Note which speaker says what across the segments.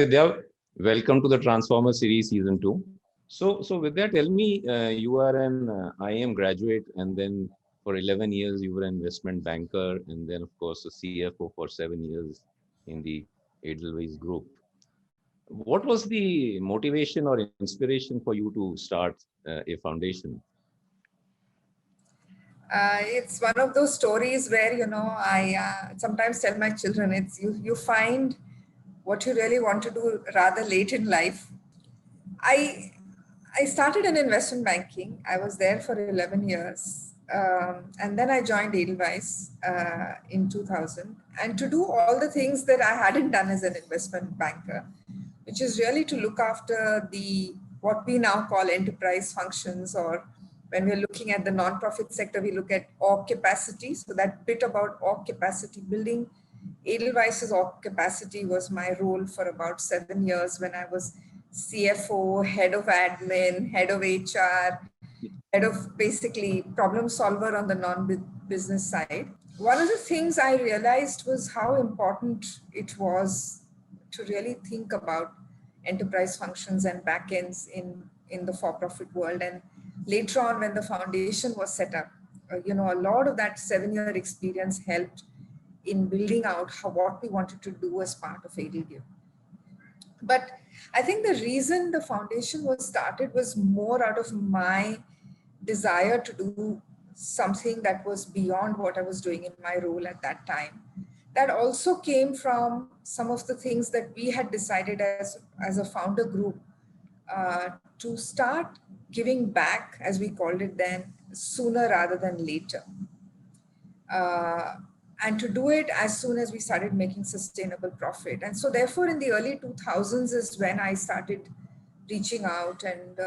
Speaker 1: Vidya, welcome to the Transformer series season 2. So Vidya, tell me, you are an IIM graduate, and then for 11 years you were an investment banker, and then of course a CFO for 7 years in the Edelweiss Group. What was the motivation or inspiration for you to start a foundation?
Speaker 2: It's one of those stories where, I sometimes tell my children, it's you find what you really want to do rather late in life. I I started in investment banking. I was there for 11 years. And then I joined Edelweiss in 2000. And to do all the things that I hadn't done as an investment banker, which is really to look after the what we now call enterprise functions, or when we're looking at the non-profit sector, we look at org capacity. So that bit about org capacity building. Edelweiss's org capacity was my role for about 7 years when I was CFO, head of admin, head of HR, head of basically problem solver on the non-business side. One of the things I realized was how important it was to really think about enterprise functions and backends in the for-profit world. And later on, when the foundation was set up, a lot of that 7-year experience helped in building out what we wanted to do as part of Edelweiss. But I think the reason the foundation was started was more out of my desire to do something that was beyond what I was doing in my role at that time. That also came from some of the things that we had decided as a founder group to start giving back, as we called it then, sooner rather than later. And to do it as soon as we started making sustainable profit. And so therefore in the early 2000s is when I started reaching out and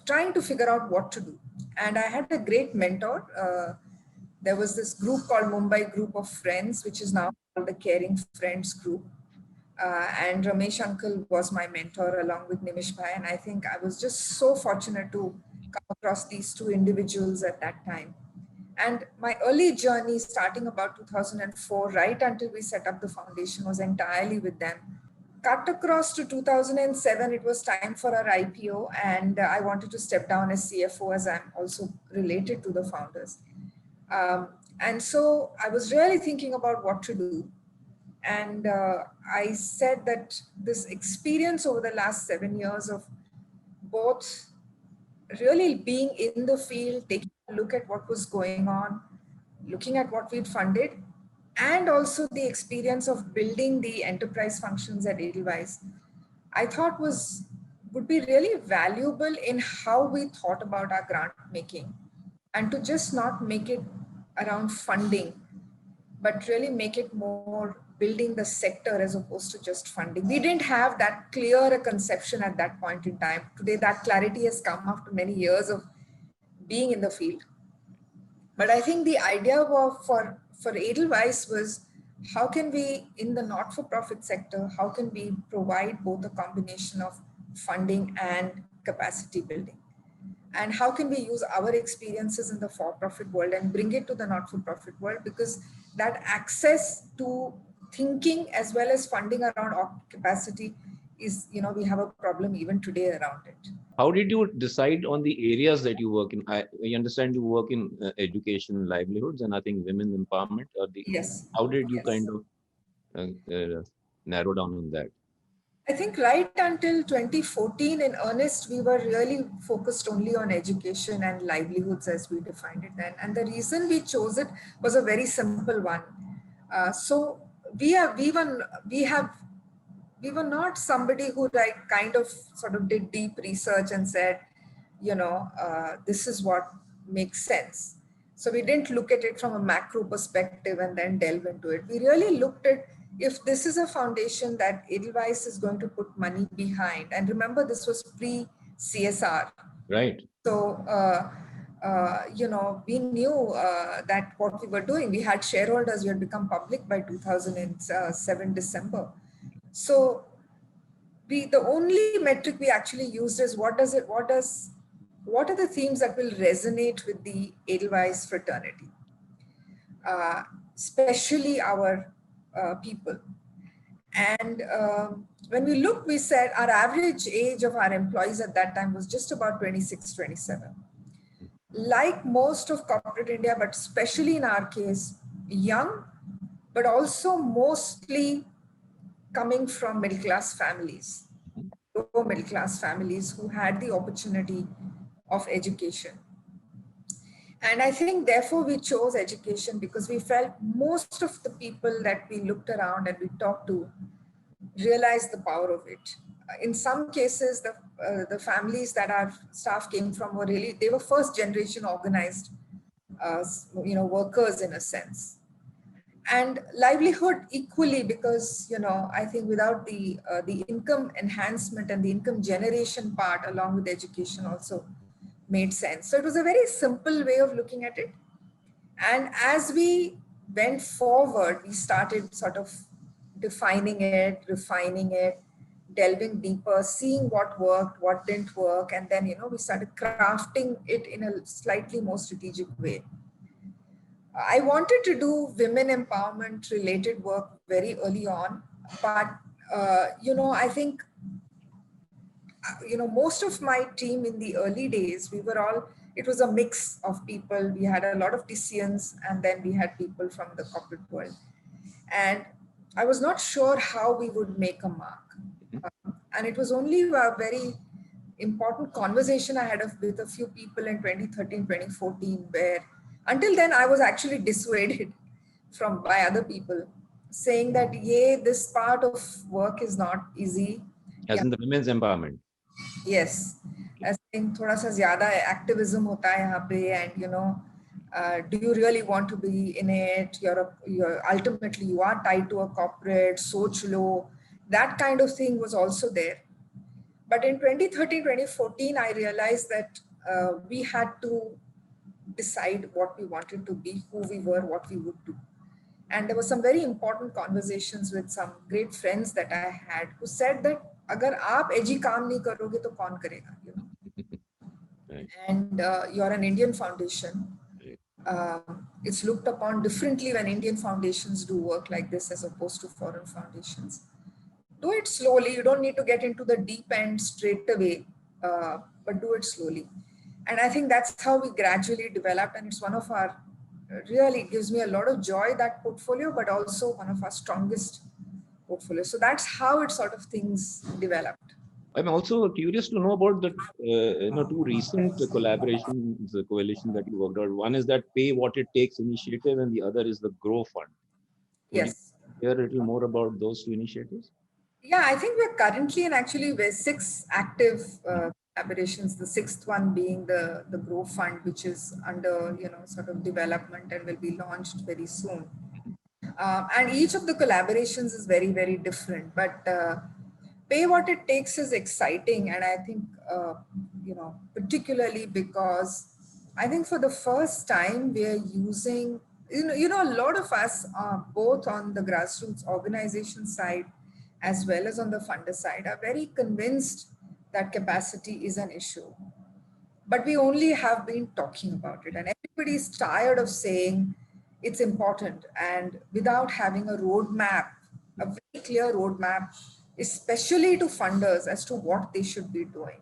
Speaker 2: trying to figure out what to do. And I had a great mentor. There was this group called Mumbai Group of Friends, which is now called the Caring Friends Group. And Ramesh Uncle was my mentor along with Nimish Bhai. And I think I was just so fortunate to come across these two individuals at that time. And my early journey, starting about 2004, right until we set up the foundation, was entirely with them. Cut across to 2007, it was time for our IPO, and I wanted to step down as CFO, as I'm also related to the founders. And so I was really thinking about what to do. And I said that this experience over the last 7 years of both really being in the field, taking a look at what was going on, looking at what we'd funded, and also the experience of building the enterprise functions at Edelweiss, I thought would be really valuable in how we thought about our grant making, and to just not make it around funding, but really make it more building the sector as opposed to just funding. We didn't have that clear a conception at that point in time. Today, that clarity has come after many years of being in the field. But I think the idea for Edelweiss was, how can we, in the not-for-profit sector, how can we provide both a combination of funding and capacity building? And how can we use our experiences in the for-profit world and bring it to the not-for-profit world? Because that access to thinking as well as funding around capacity is, we have a problem even today around it.
Speaker 1: How did you decide on the areas that you work in? I understand you work in education, livelihoods, and I think women empowerment.
Speaker 2: Yes.
Speaker 1: How did you
Speaker 2: Yes.
Speaker 1: kind of narrow down on that?
Speaker 2: I think right until 2014, in earnest, we were really focused only on education and livelihoods as we defined it then. And the reason we chose it was a very simple one. So we were not somebody who like kind of sort of did deep research and said, this is what makes sense. So we didn't look at it from a macro perspective and then delve into it. We really looked at, if this is a foundation that Edelweiss is going to put money behind, and remember this was pre-CSR.
Speaker 1: Right.
Speaker 2: So, we knew that what we were doing, we had shareholders, we had become public by 2007 December. So the only metric we actually used is what are the themes that will resonate with the Edelweiss fraternity, especially our people. And when we looked, we said our average age of our employees at that time was just about 26, 27. Like most of corporate India, but especially in our case, young, but also mostly coming from middle class families, lower middle class families who had the opportunity of education. And I think, therefore, we chose education because we felt most of the people that we looked around and we talked to realized the power of it. In some cases, the families that our staff came from were really, they were first generation organized, workers in a sense. And livelihood equally, because, I think without the income enhancement and the income generation part along with education also made sense. So it was a very simple way of looking at it. And as we went forward, we started sort of defining it, refining it, delving deeper, seeing what worked, what didn't work. And then, we started crafting it in a slightly more strategic way. I wanted to do women empowerment related work very early on, but, I think, most of my team in the early days, it was a mix of people. We had a lot of TCNs and then we had people from the corporate world. And I was not sure how we would make a mark. And it was only a very important conversation I had with a few people in 2013, 2014, where until then I was actually dissuaded by other people saying that, yeah, this part of work is not easy.
Speaker 1: As in the women's empowerment.
Speaker 2: Yes, I think थोड़ा सा ज़्यादा activism होता है यहाँ पे, and do you really want to be in it? You're ultimately you are tied to a corporate, सोच लो. That kind of thing was also there. But in 2013, 2014, I realized that we had to decide what we wanted to be, who we were, what we would do. And there were some very important conversations with some great friends that I had who said that अगर आप एजी काम नहीं करोगे तो कौन करेगा, Right. And you're an Indian foundation. Right. It's looked upon differently when Indian foundations do work like this as opposed to foreign foundations. Do it slowly. You don't need to get into the deep end straight away, but do it slowly. And I think that's how we gradually developed. And it's one of our, really gives me a lot of joy, that portfolio, but also one of our strongest portfolios. So that's how it sort of things developed.
Speaker 1: I'm also curious to know about the two recent collaborations, the coalition that you worked on. One is that Pay What It Takes initiative, and the other is the Grow Fund. Could
Speaker 2: yes.
Speaker 1: you hear a little more about those two initiatives?
Speaker 2: Yeah, I think we're currently in actually we're 6 active collaborations. The 6th one being the Grow Fund, which is under sort of development and will be launched very soon. And each of the collaborations is very, very different. But Pay What It Takes is exciting, and I think particularly because I think for the first time we are using a lot of us both on the grassroots organization side as well as on the funder side are very convinced that capacity is an issue. But we only have been talking about it, and everybody is tired of saying it's important, and without having a roadmap, a very clear roadmap, especially to funders as to what they should be doing.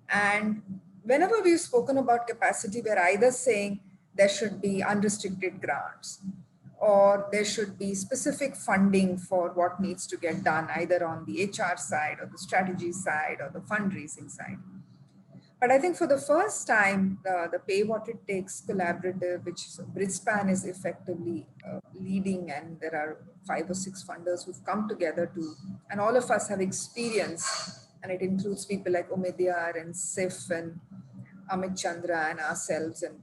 Speaker 2: And whenever we've spoken about capacity, we're either saying there should be unrestricted grants, or there should be specific funding for what needs to get done, either on the HR side or the strategy side or the fundraising side. But I think for the first time, the Pay What It Takes collaborative, which Bridgespan is effectively leading, and there are 5 or 6 funders who've come together and all of us have experience, and it includes people like Umedyar and Sif and Amit Chandra and ourselves and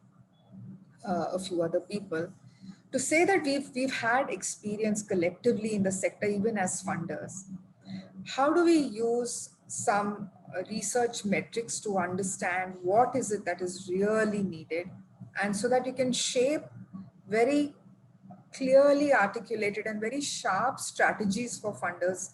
Speaker 2: a few other people, to say that we've had experience collectively in the sector, even as funders. How do we use some research metrics to understand what is it that is really needed, and so that you can shape very clearly articulated and very sharp strategies for funders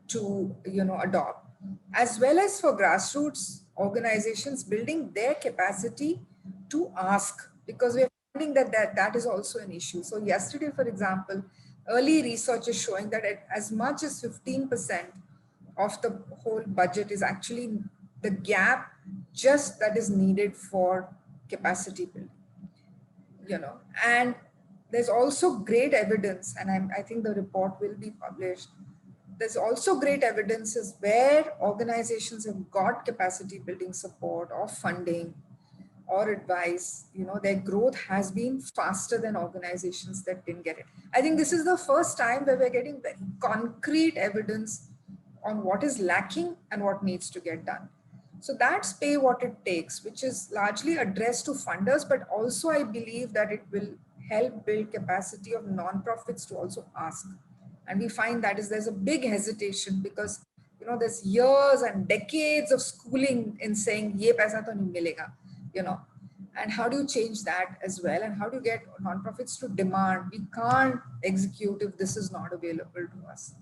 Speaker 2: to adopt, as well as for grassroots organizations building their capacity to ask, because we're finding that is also an issue. So yesterday, for example, Early research is showing that as much as 15% of the whole budget is actually the gap just that is needed for capacity building, and there's also great evidence, and I think the report will be published. There's also great evidences where organizations have got capacity building support or funding or advice, their growth has been faster than organizations that didn't get it. I think this is the first time where we're getting very concrete evidence on what is lacking and what needs to get done. So that's pay what it takes, which is largely addressed to funders, but also I believe that it will help build capacity of nonprofits to also ask. And we find that there's a big hesitation because there's years and decades of schooling in saying ye paisa to nahi milega, and how do you change that as well, and how do you get nonprofits to demand we can't execute if this is not available to us.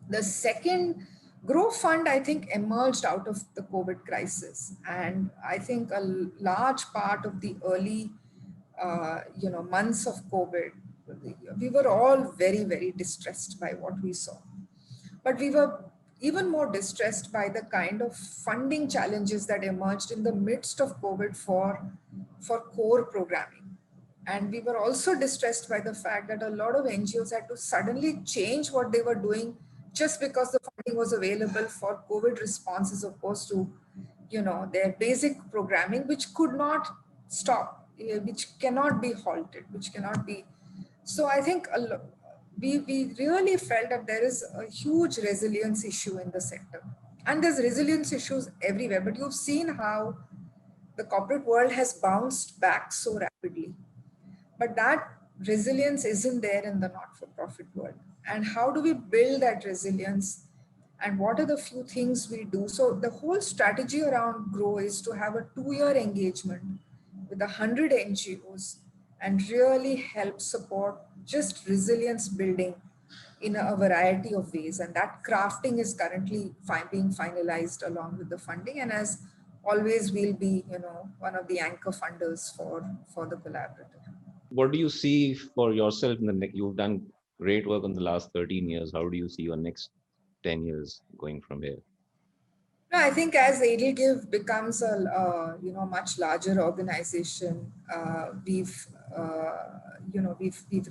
Speaker 2: The second Grow Fund, I think, emerged out of the COVID crisis. And I think a large part of the early months of COVID, we were all very, very distressed by what we saw. But we were even more distressed by the kind of funding challenges that emerged in the midst of COVID for core programming. And we were also distressed by the fact that a lot of NGOs had to suddenly change what they were doing just because the funding was available for COVID response as opposed to, their basic programming, which could not stop, which cannot be halted, which cannot be. So I think we really felt that there is a huge resilience issue in the sector. And there's resilience issues everywhere, but you've seen how the corporate world has bounced back so rapidly. But that resilience isn't there in the not-for-profit world. And how do we build that resilience? And what are the few things we do? So the whole strategy around Grow is to have a 2-year engagement with 100 NGOs and really help support just resilience building in a variety of ways. And that crafting is currently being finalized along with the funding. And as always, we'll be, one of the anchor funders for the collaborative.
Speaker 1: What do you see for yourself in the next? You've done great work in the last 13 years. How do you see your next 10 years going from here?
Speaker 2: No, I think as Edelgive becomes a much larger organization, we've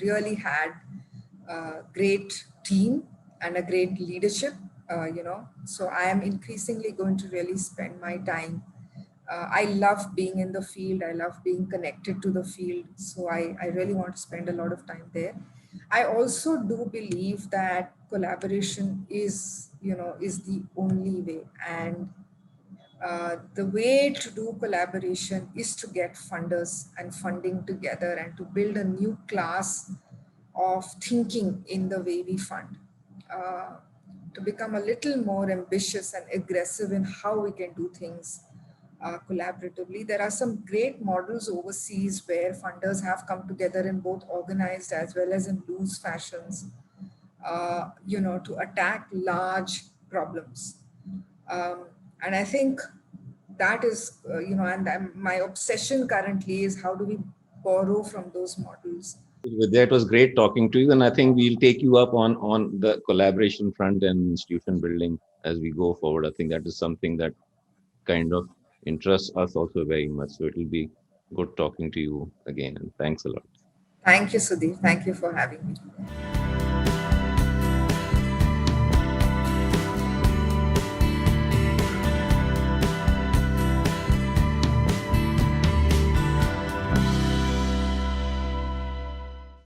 Speaker 2: really had a great team and a great leadership. So I am increasingly going to really spend my time. I love being in the field. I love being connected to the field. So I really want to spend a lot of time there. I also do believe that collaboration is the only way. And the way to do collaboration is to get funders and funding together and to build a new class of thinking in the way we fund. To become a little more ambitious and aggressive in how we can do things collaboratively. There are some great models overseas where funders have come together in both organized as well as in loose fashions, to attack large problems. And I think that is, and my obsession currently is how do we borrow from those models.
Speaker 1: Vidya, it was great talking to you, and I think we'll take you up on the collaboration front and institution building as we go forward. I think that is something that kind of interests us also very much. So it will be good talking to you again, and thanks a lot.
Speaker 2: Thank you, Sudhir. Thank you for having me.